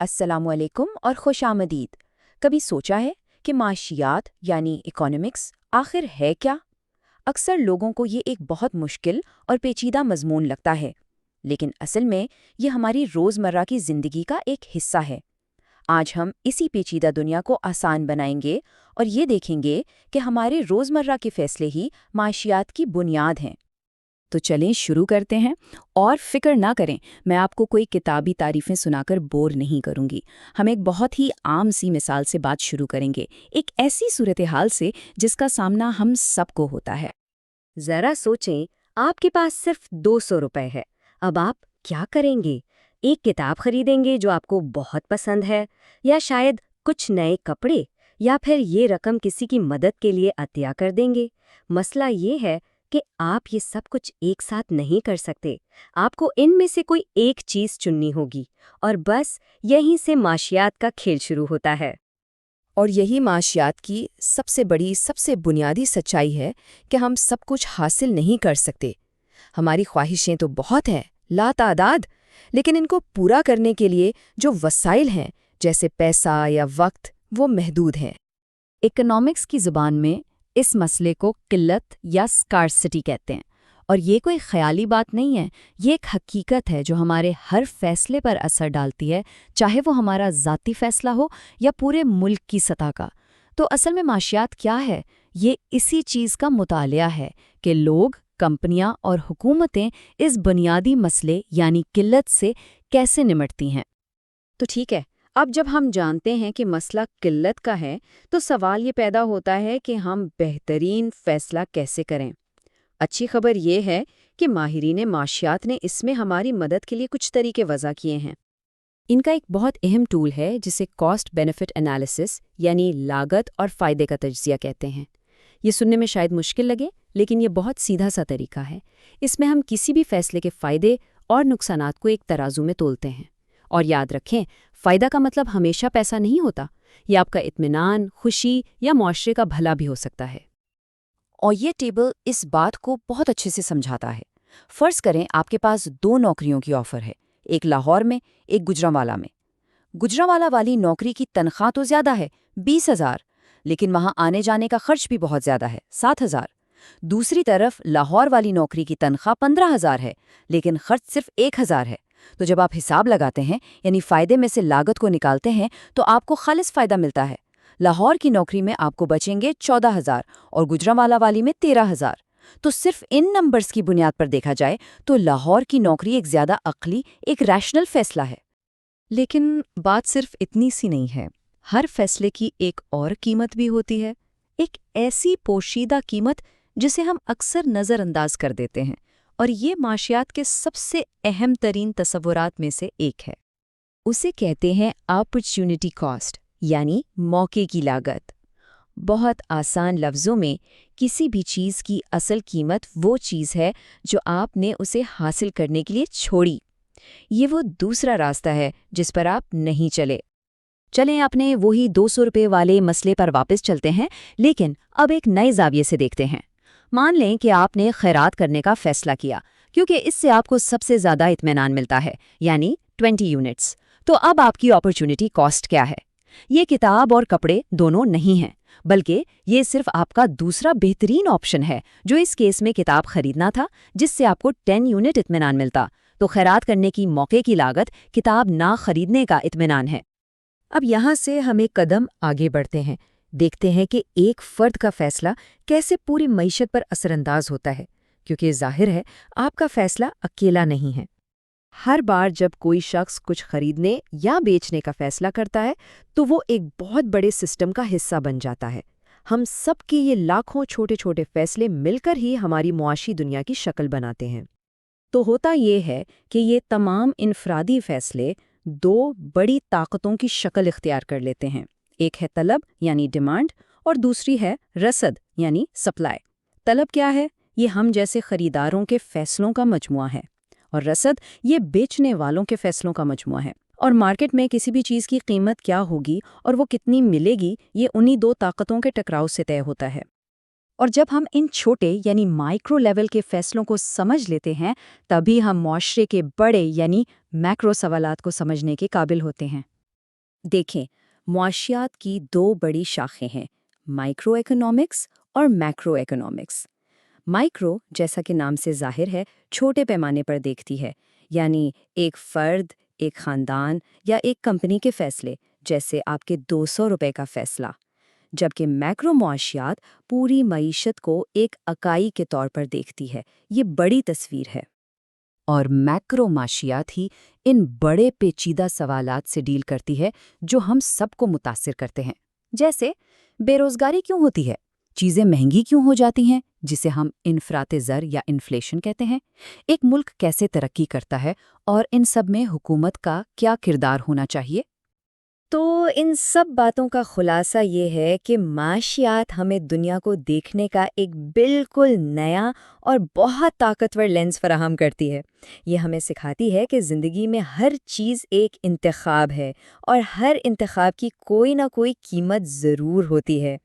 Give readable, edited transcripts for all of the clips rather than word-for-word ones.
السلام علیکم اور خوش آمدید۔ کبھی سوچا ہے کہ معاشیات یعنی اکانومکس آخر ہے کیا؟ اکثر لوگوں کو یہ ایک بہت مشکل اور پیچیدہ مضمون لگتا ہے، لیکن اصل میں یہ ہماری روزمرہ کی زندگی کا ایک حصہ ہے۔ آج ہم اسی پیچیدہ دنیا کو آسان بنائیں گے اور یہ دیکھیں گے کہ ہمارے روزمرہ کے فیصلے ہی معاشیات کی بنیاد ہیں۔ تو چلیں شروع کرتے ہیں، اور فکر نہ کریں، میں آپ کو کوئی کتابی تعریفیں سنا کر بور نہیں کروں گی۔ ہم ایک بہت ہی عام سی مثال سے بات شروع کریں گے، ایک ایسی صورتحال سے جس کا سامنا ہم سب کو ہوتا ہے۔ ذرا سوچیں، آپ کے پاس صرف 200 روپے ہے۔ اب آپ کیا کریں گے؟ ایک کتاب خریدیں گے جو آپ کو بہت پسند ہے، یا شاید کچھ نئے کپڑے، یا پھر یہ رقم کسی کی مدد کے لیے عطیہ کر دیں گے؟ مسئلہ یہ ہے کہ آپ یہ سب کچھ ایک ساتھ نہیں کر سکتے۔ آپ کو ان میں سے کوئی ایک چیز چننی ہوگی، اور بس یہیں سے معاشیات کا کھیل شروع ہوتا ہے۔ اور یہی معاشیات کی سب سے بڑی، سب سے بنیادی سچائی ہے کہ ہم سب کچھ حاصل نہیں کر سکتے۔ ہماری خواہشیں تو بہت ہیں، لا تعداد، لیکن ان کو پورا کرنے کے لیے جو وسائل ہیں، جیسے پیسہ یا وقت، وہ محدود ہیں۔ اکنامکس کی زبان میں اس مسئلے کو قلت یا اسکارسٹی کہتے ہیں، اور یہ کوئی خیالی بات نہیں ہے، یہ ایک حقیقت ہے جو ہمارے ہر فیصلے پر اثر ڈالتی ہے، چاہے وہ ہمارا ذاتی فیصلہ ہو یا پورے ملک کی سطح کا۔ تو اصل میں معاشیات کیا ہے؟ یہ اسی چیز کا مطالعہ ہے کہ لوگ، کمپنیاں اور حکومتیں اس بنیادی مسئلے یعنی قلت سے کیسے نمٹتی ہیں۔ تو ٹھیک ہے، اب جب ہم جانتے ہیں کہ مسئلہ قلت کا ہے تو سوال یہ پیدا ہوتا ہے کہ ہم بہترین فیصلہ کیسے کریں۔ اچھی خبر یہ ہے کہ ماہرین معاشیات نے اس میں ہماری مدد کے لیے کچھ طریقے وضع کیے ہیں۔ ان کا ایک بہت اہم ٹول ہے جسے کاسٹ بینیفٹ انالیسس یعنی لاگت اور فائدے کا تجزیہ کہتے ہیں۔ یہ سننے میں شاید مشکل لگے، لیکن یہ بہت سیدھا سا طریقہ ہے۔ اس میں ہم کسی بھی فیصلے کے فائدے اور نقصانات کو ایک ترازو میں تولتے ہیں۔ اور یاد رکھیں، فائدہ کا مطلب ہمیشہ پیسہ نہیں ہوتا، یہ آپ کا اطمینان، خوشی یا معاشرے کا بھلا بھی ہو سکتا ہے۔ اور یہ ٹیبل اس بات کو بہت اچھے سے سمجھاتا ہے۔ فرض کریں آپ کے پاس 2 نوکریوں کی آفر ہے، ایک لاہور میں، ایک گجرانوالہ میں۔ گجرانوالہ والی نوکری کی تنخواہ تو زیادہ ہے، 20,000، لیکن وہاں آنے جانے کا خرچ بھی بہت زیادہ ہے، 7,000۔ دوسری طرف لاہور والی نوکری کی تنخواہ 15,000 ہے، لیکن خرچ صرف 1,000 ہے۔ تو جب آپ حساب لگاتے ہیں، یعنی فائدے میں سے لاگت کو نکالتے ہیں، تو آپ کو خالص فائدہ ملتا ہے۔ لاہور کی نوکری میں آپ کو بچیں گے 14,000 اور گجرانوالہ والی میں 13,000۔ تو صرف ان نمبرز کی بنیاد پر دیکھا جائے تو لاہور کی نوکری ایک زیادہ عقلی، ایک ریشنل فیصلہ ہے۔ لیکن بات صرف اتنی سی نہیں ہے، ہر فیصلے کی ایک اور قیمت بھی ہوتی ہے، ایک ایسی پوشیدہ قیمت جسے ہم اکثر نظر انداز کر دیتے ہیں، اور یہ معاشیات کے سب سے اہم ترین تصورات میں سے ایک ہے۔ اسے کہتے ہیں اپرچونٹی کاسٹ، یعنی موقع کی لاگت۔ بہت آسان لفظوں میں، کسی بھی چیز کی اصل قیمت وہ چیز ہے جو آپ نے اسے حاصل کرنے کے لیے چھوڑی۔ یہ وہ دوسرا راستہ ہے جس پر آپ نہیں چلے۔ چلیں اپنے وہی 200 روپے والے مسئلے پر واپس چلتے ہیں، لیکن اب ایک نئے زاویے سے دیکھتے ہیں۔ مان لیں کہ آپ نے خیرات کرنے کا فیصلہ کیا، کیونکہ اس سے آپ کو سب سے زیادہ اطمینان ملتا ہے، یعنی 20 یونٹس۔ تو اب آپ کی اپرچونٹی کاسٹ کیا ہے؟ یہ کتاب اور کپڑے دونوں نہیں ہیں، بلکہ یہ صرف آپ کا دوسرا بہترین آپشن ہے۔ جو اس کیس میں کتاب خریدنا تھا جس سے آپ کو 10 یونٹ اطمینان ملتا، تو خیرات کرنے کی موقع کی لاگت کتاب نہ خریدنے کا اطمینان ہے۔ اب یہاں سے ہم ایک قدم آگے بڑھتے ہیں، دیکھتے ہیں کہ ایک فرد کا فیصلہ کیسے پوری معیشت پر اثر انداز ہوتا ہے، کیونکہ ظاہر ہے آپ کا فیصلہ اکیلا نہیں ہے۔ ہر بار جب کوئی شخص کچھ خریدنے یا بیچنے کا فیصلہ کرتا ہے تو وہ ایک بہت بڑے سسٹم کا حصہ بن جاتا ہے۔ ہم سب کے یہ لاکھوں چھوٹے چھوٹے فیصلے مل کر ہی ہماری معاشی دنیا کی شکل بناتے ہیں۔ تو ہوتا یہ ہے کہ یہ تمام انفرادی فیصلے 2 بڑی طاقتوں کی شکل اختیار کر لیتے ہیں، ایک ہے طلب یعنی ڈیمانڈ، اور دوسری ہے رسد یعنی سپلائی۔ طلب کیا ہے؟ یہ ہم جیسے خریداروں کے فیصلوں کا مجموعہ ہے، اور رسد یہ بیچنے والوں کے فیصلوں کا مجموعہ ہے۔ اور مارکیٹ میں کسی بھی چیز کی قیمت کیا ہوگی اور وہ کتنی ملے گی، یہ انہی 2 طاقتوں کے ٹکراؤ سے طے ہوتا ہے۔ اور جب ہم ان چھوٹے یعنی مائکرو لیول کے فیصلوں کو سمجھ لیتے ہیں، تبھی ہم معاشرے کے بڑے یعنی میکرو سوالات کو سمجھنے کے قابل ہوتے ہیں۔ دیکھیں، معاشیات کی دو بڑی شاخیں ہیں، مائکرو اکنامکس اور میکرو اکنامکس۔ مائکرو، جیسا کہ نام سے ظاہر ہے، چھوٹے پیمانے پر دیکھتی ہے، یعنی ایک فرد، ایک خاندان یا ایک کمپنی کے فیصلے، جیسے آپ کے 200 روپے کا فیصلہ۔ جبکہ میکرو معاشیات پوری معیشت کو ایک اکائی کے طور پر دیکھتی ہے، یہ بڑی تصویر ہے۔ اور میکرو معاشیات ہی ان بڑے پیچیدہ سوالات سے ڈیل کرتی ہے جو ہم سب کو متاثر کرتے ہیں، جیسے بے روزگاری کیوں ہوتی ہے، چیزیں مہنگی کیوں ہو جاتی ہیں جسے ہم انفراط زر یا انفلیشن کہتے ہیں، ایک ملک کیسے ترقی کرتا ہے، اور ان سب میں حکومت کا کیا کردار ہونا چاہیے۔ تو ان سب باتوں کا خلاصہ یہ ہے کہ معاشیات ہمیں دنیا کو دیکھنے کا ایک بالکل نیا اور بہت طاقتور لینس فراہم کرتی ہے۔ یہ ہمیں سکھاتی ہے کہ زندگی میں ہر چیز ایک انتخاب ہے، اور ہر انتخاب کی کوئی نہ کوئی قیمت ضرور ہوتی ہے۔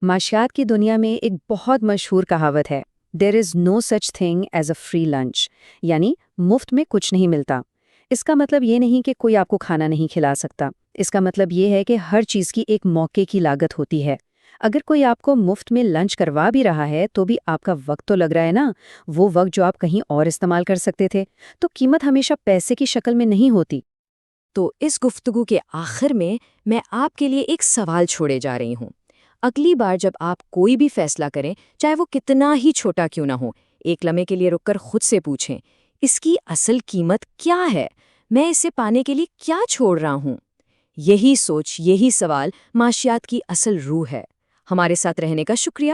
معاشیات کی دنیا میں ایک بہت مشہور کہاوت ہے، "There is no such thing as a free lunch"، یعنی مفت میں کچھ نہیں ملتا۔ اس کا مطلب یہ نہیں کہ کوئی آپ کو کھانا نہیں کھلا سکتا، اس کا مطلب یہ ہے کہ ہر چیز کی ایک موقع کی لاگت ہوتی ہے۔ اگر کوئی آپ کو مفت میں لنچ کروا بھی رہا ہے تو بھی آپ کا وقت تو لگ رہا ہے نا، وہ وقت جو آپ کہیں اور استعمال کر سکتے تھے۔ تو قیمت ہمیشہ پیسے کی شکل میں نہیں ہوتی۔ تو اس گفتگو کے آخر میں آپ کے لیے ایک سوال چھوڑے جا رہی ہوں۔ اگلی بار جب آپ کوئی بھی فیصلہ کریں، چاہے وہ کتنا ہی چھوٹا کیوں نہ ہو، ایک لمحے کے لیے رک کر خود سے پوچھیں، اس کی اصل قیمت کیا ہے؟ میں اسے پانے کے لیے کیا چھوڑ رہا ہوں؟ یہی سوچ، یہی سوال معاشیات کی اصل روح ہے۔ ہمارے ساتھ رہنے کا شکریہ۔